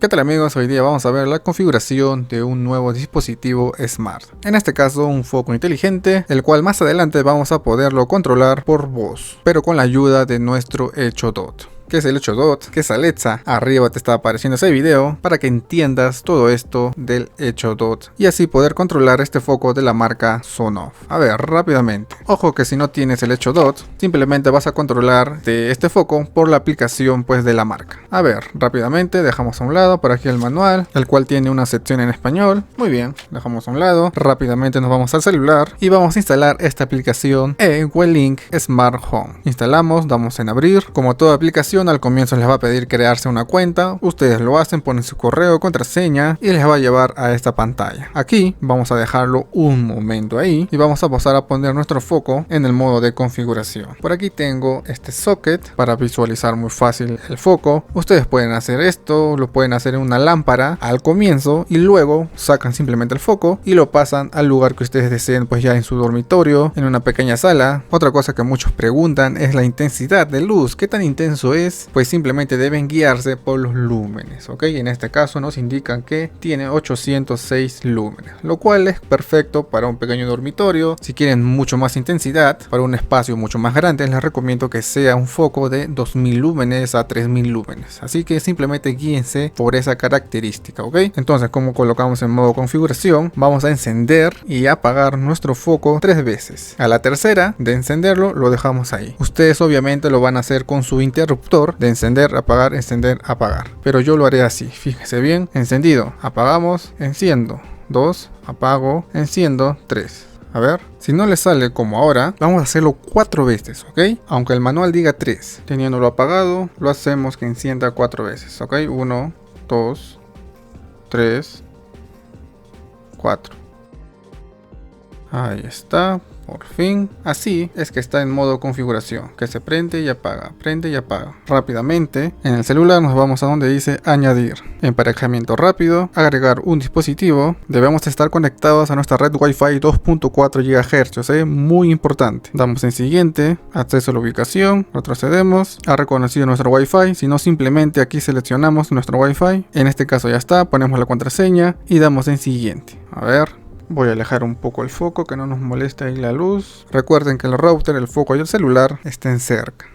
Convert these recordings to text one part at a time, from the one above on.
¿Qué tal amigos? Hoy día vamos a ver la configuración de un nuevo dispositivo Smart. En este caso un foco inteligente, el cual más adelante vamos a poderlo controlar por voz, pero con la ayuda de nuestro Echo Dot. ¿Qué es el Echo Dot? ¿Qué es Alexa? Arriba te está apareciendo ese video para que entiendas todo esto del Echo Dot y así poder controlar este foco de la marca Sonoff. A ver, rápidamente. Ojo que si no tienes el Echo Dot, simplemente vas a controlar de este foco por la aplicación pues de la marca. A ver, rápidamente dejamos a un lado por aquí el manual, el cual tiene una sección en español. Muy bien, dejamos a un lado. Rápidamente nos vamos al celular y vamos a instalar esta aplicación en WeLink Smart Home. Instalamos, damos en abrir. Como toda aplicación, al comienzo les va a pedir crearse una cuenta. Ustedes lo hacen, ponen su correo, contraseña y les va a llevar a esta pantalla. Aquí vamos a dejarlo un momento ahí y vamos a pasar a poner nuestro foco en el modo de configuración. Por aquí tengo este socket para visualizar muy fácil el foco. Ustedes pueden hacer esto, lo pueden hacer en una lámpara al comienzo y luego sacan simplemente el foco y lo pasan al lugar que ustedes deseen, pues ya en su dormitorio, en una pequeña sala. Otra cosa que muchos preguntan es la intensidad de luz. ¿Qué tan intenso es? Pues simplemente deben guiarse por los lúmenes, ¿ok? En este caso nos indican que tiene 806 lúmenes, lo cual es perfecto para un pequeño dormitorio. Si quieren mucho más intensidad, para un espacio mucho más grande, les recomiendo que sea un foco de 2000 lúmenes a 3000 lúmenes. Así que simplemente guíense por esa característica, ¿ok? Entonces, como colocamos en modo configuración, vamos a encender y apagar nuestro foco 3 veces. A la tercera de encenderlo, lo dejamos ahí. Ustedes obviamente lo van a hacer con su interruptor de encender, apagar, pero yo lo haré así. Fíjese bien, encendido, apagamos, enciendo, 2, apago, enciendo, 3. A ver, si no le sale como ahora, vamos a hacerlo 4 veces, ¿ok? Aunque el manual diga 3, teniéndolo apagado, lo hacemos que encienda 4 veces, ¿ok? 1, 2, 3, 4. Ahí está. Por fin, así es que está en modo configuración, que se prende y apaga, Rápidamente, en el celular nos vamos a donde dice añadir, emparejamiento rápido, agregar un dispositivo. Debemos estar conectados a nuestra red Wi-Fi 2.4 GHz, muy importante. Damos en siguiente, acceso a la ubicación, retrocedemos, ha reconocido nuestro Wi-Fi, si no simplemente aquí seleccionamos nuestro Wi-Fi, en este caso ya está, ponemos la contraseña y damos en siguiente. A ver. Voy a alejar un poco el foco, que no nos moleste ahí la luz. Recuerden que el router, el foco y el celular estén cerca.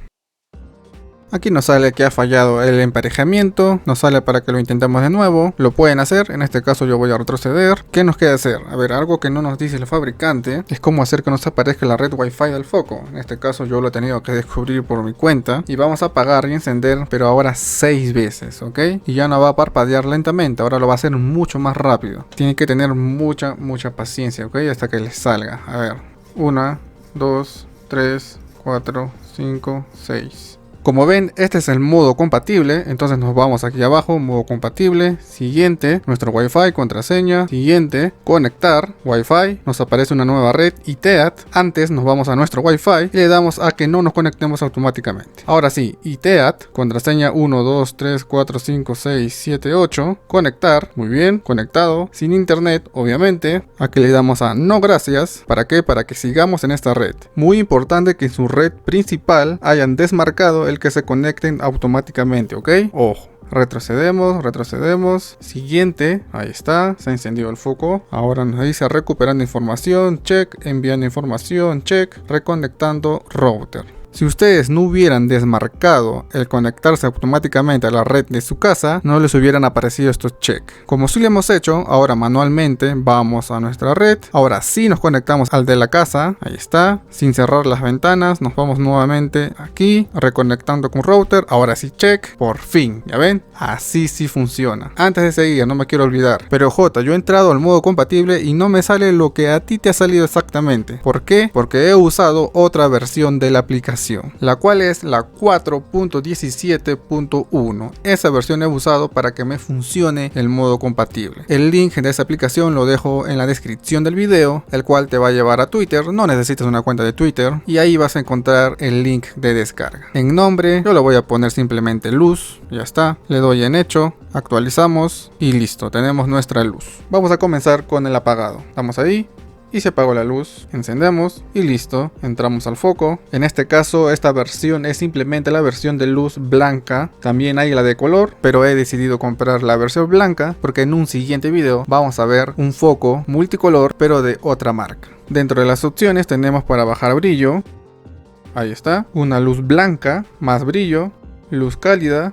Aquí nos sale que ha fallado el emparejamiento, nos sale para que lo intentemos de nuevo. Lo pueden hacer, en este caso yo voy a retroceder. ¿Qué nos queda hacer? A ver, algo que no nos dice el fabricante es cómo hacer que nos aparezca la red Wi-Fi del foco. En este caso yo lo he tenido que descubrir por mi cuenta. Y vamos a apagar y encender, pero ahora 6 veces, ¿ok? Y ya no va a parpadear lentamente, ahora lo va a hacer mucho más rápido. Tienen que tener mucha paciencia, ¿ok? Hasta que les salga. A ver, 1, 2, 3, 4, 5, 6. Como ven, este es el modo compatible, entonces nos vamos aquí abajo, modo compatible, siguiente, nuestro Wi-Fi, contraseña, siguiente, conectar, Wi-Fi, nos aparece una nueva red, ITEAT, antes nos vamos a nuestro Wi-Fi y le damos a que no nos conectemos automáticamente. Ahora sí, ITEAT, contraseña 1, 2, 3, 4, 5, 6, 7, 8, conectar, muy bien, conectado, sin internet, obviamente, aquí le damos a no gracias, ¿para qué? Para que sigamos en esta red. Muy importante que en su red principal hayan desmarcado el que se conecten automáticamente, ¿ok? Ojo. Retrocedemos, siguiente, ahí está, se ha encendido el foco, ahora nos dice recuperando información, check, enviando información, check, reconectando router. Si ustedes no hubieran desmarcado el conectarse automáticamente a la red de su casa, no les hubieran aparecido estos check. Como sí lo hemos hecho, ahora manualmente vamos a nuestra red. Ahora sí nos conectamos al de la casa, ahí está, sin cerrar las ventanas, nos vamos nuevamente aquí, reconectando con router, ahora sí check, por fin, ¿ya ven? Así sí funciona. Antes de seguir, no me quiero olvidar, pero J, yo he entrado al modo compatible y no me sale lo que a ti te ha salido exactamente. ¿Por qué? Porque he usado otra versión de la aplicación, la cual es la 4.17.1. esa versión he usado para que me funcione el modo compatible. El link de esa aplicación lo dejo en la descripción del video, el cual te va a llevar a Twitter. No necesitas una cuenta de Twitter y ahí vas a encontrar el link de descarga. En nombre yo le voy a poner simplemente luz, ya está, le doy en hecho, actualizamos y listo, tenemos nuestra luz. Vamos a comenzar con el apagado, damos ahí, y se apagó la luz. Encendemos y listo, entramos al foco. En este caso esta versión es simplemente la versión de luz blanca. También hay la de color, pero he decidido comprar la versión blanca porque en un siguiente video vamos a ver un foco multicolor pero de otra marca. Dentro de las opciones tenemos para bajar brillo, ahí está, una luz blanca, más brillo, luz cálida,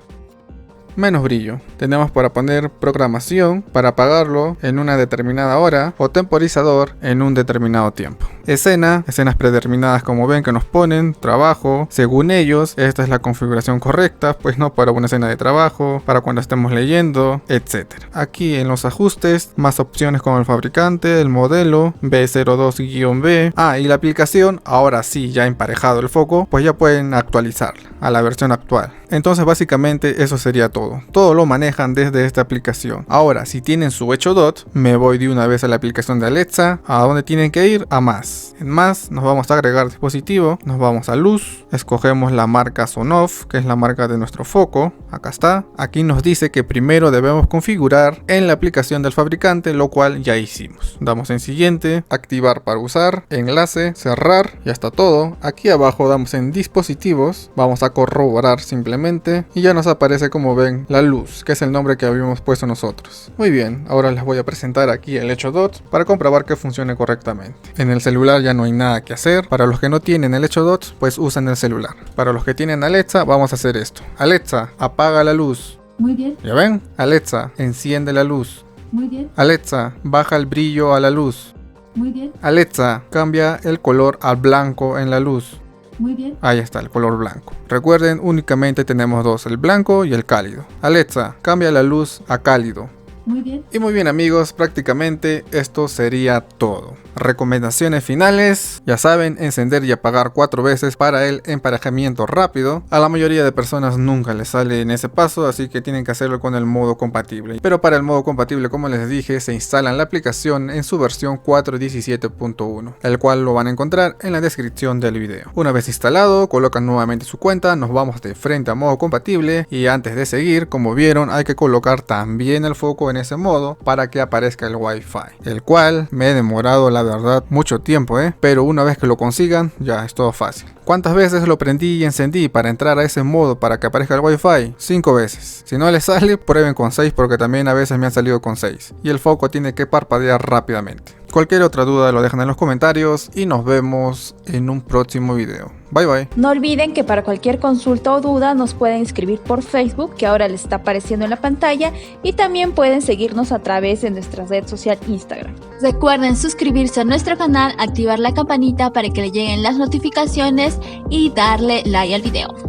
menos brillo. Tenemos para poner programación para apagarlo en una determinada hora o temporizador en un determinado tiempo. Escenas predeterminadas como ven que nos ponen, trabajo, según ellos esta es la configuración correcta, pues no para una escena de trabajo, para cuando estemos leyendo, etc. Aquí en los ajustes, más opciones como el fabricante, el modelo, B02-B. Y la aplicación, ahora sí ya emparejado el foco, pues ya pueden actualizarla a la versión actual. Entonces básicamente eso sería todo. Todo lo manejan desde esta aplicación. Ahora, si tienen su Echo Dot, me voy de una vez a la aplicación de Alexa. ¿A dónde tienen que ir? A más. En más nos vamos a agregar dispositivo, nos vamos a luz, escogemos la marca Sonoff, que es la marca de nuestro foco. Acá está. Aquí nos dice que primero debemos configurar en la aplicación del fabricante, lo cual ya hicimos. Damos en siguiente, activar para usar, enlace, cerrar, ya está todo. Aquí abajo damos en dispositivos, vamos a corroborar simplemente y ya nos aparece, como ven, la luz, que es el nombre que habíamos puesto nosotros. Muy bien, ahora les voy a presentar aquí el Echo Dot para comprobar que funcione correctamente. En el celular ya no hay nada que hacer. Para los que no tienen el Echo Dot, pues usan el celular. Para los que tienen Alexa, vamos a hacer esto. Alexa, apaga la luz. Muy bien. ¿Ya ven? Alexa, enciende la luz. Muy bien. Alexa, baja el brillo a la luz. Muy bien. Alexa, cambia el color al blanco en la luz. Muy bien. Ahí está el color blanco. Recuerden, únicamente tenemos dos, el blanco y el cálido. Alexa, cambia la luz a cálido. Muy bien. Y muy bien amigos, prácticamente esto sería todo. Recomendaciones finales, ya saben, encender y apagar 4 veces para el emparejamiento rápido. A la mayoría de personas nunca les sale en ese paso, así que tienen que hacerlo con el modo compatible. Pero para el modo compatible, como les dije, se instalan la aplicación en su versión 4.17.1, el cual lo van a encontrar en la descripción del video. Una vez instalado, colocan nuevamente su cuenta, nos vamos de frente a modo compatible y antes de seguir, como vieron, hay que colocar también el foco en ese modo para que aparezca el Wi-Fi, el cual me he demorado la verdad mucho tiempo, pero una vez que lo consigan ya es todo fácil. ¿Cuántas veces lo prendí y encendí para entrar a ese modo para que aparezca el Wi-Fi? 5 veces. Si no les sale, prueben con 6 porque también a veces me han salido con 6 y el foco tiene que parpadear rápidamente. Cualquier otra duda lo dejan en los comentarios y nos vemos en un próximo video. Bye bye. No olviden que para cualquier consulta o duda nos pueden escribir por Facebook, que ahora les está apareciendo en la pantalla, y también pueden seguirnos a través de nuestra red social Instagram. Recuerden suscribirse a nuestro canal, activar la campanita para que le lleguen las notificaciones y darle like al video.